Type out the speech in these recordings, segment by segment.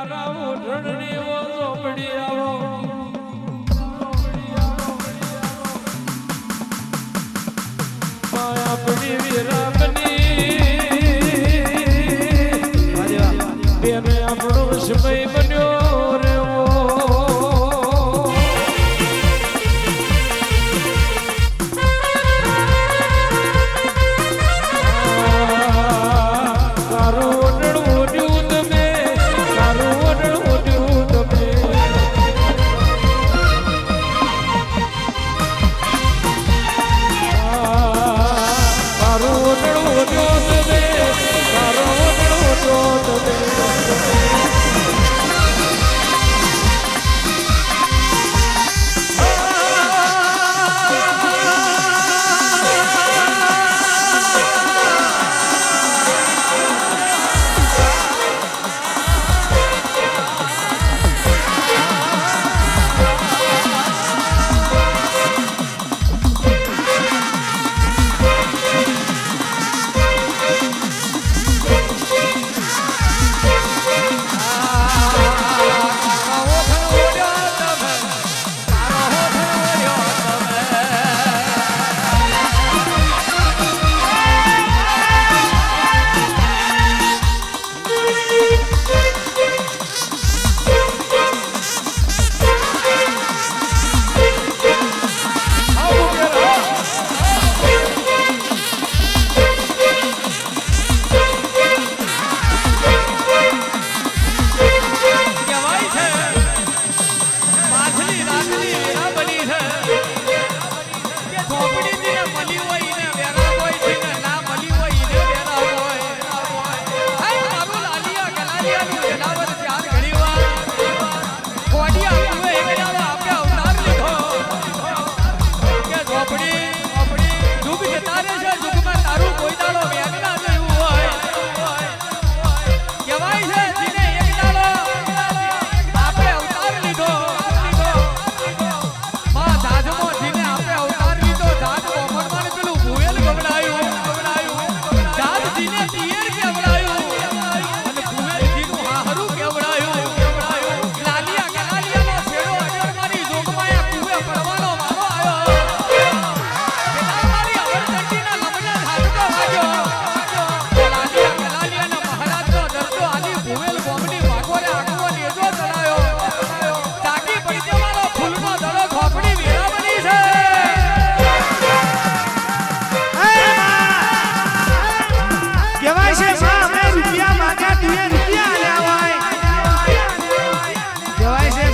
મારા ઓઢણની ઓ ઝોપડી આવો આપણી વીરાબની બેને આપણો સમય બન્યો રેવો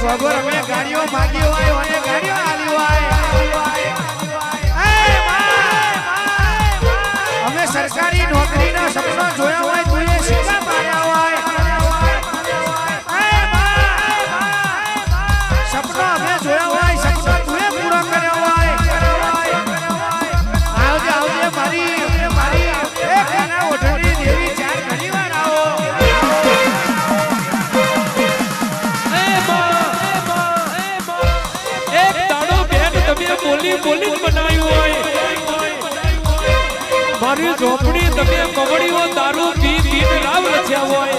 વગર અમે ગાડીઓ માગી હોય અને ગાડીઓ આલી હોય અમે સરકારી નોકરીના સપના જોયા હોય તુએ સિક્કા માર્યા હોય સપના અમે જોયા હોય સપના તુએ પૂરા કર્યા હોય આવજે આવજે મારી એક નાના ઓઢણી દેવી ચાર ઘણી વાર આવો બોલી બોલી બનાવ્યું હોય મારી ઝોપડી તમે કવડીઓ દારૂ પી પીને રાવ રચ્યા હોય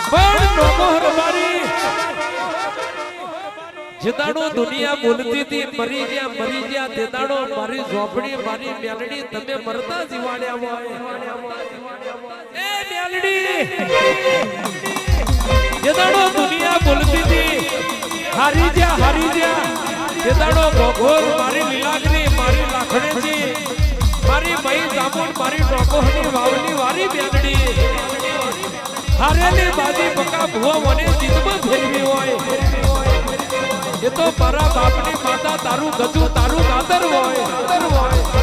પણ નોમોહર મારી જેદાડો દુનિયા બોલતી હતી મરી ગયા તેદાડો મારી ઝોપડી મારી મેલડી તમે મરતા જીવાડ્યા હોય એ મેલડી જેદાડો દુનિયા બોલતી હતી હારી જા એ દાડો ભગોર મારી લીલાગરી મારી લાખણેજી મારી મઈ જામુન મારી ડોકોહની વાવની વારી બેનડી હારેલી બાજી બકા ભુવા મને જીતમાં ફેરવી હોય એ તો મારા બાપની માતા તારું ગજુ તારું ગાદર હોય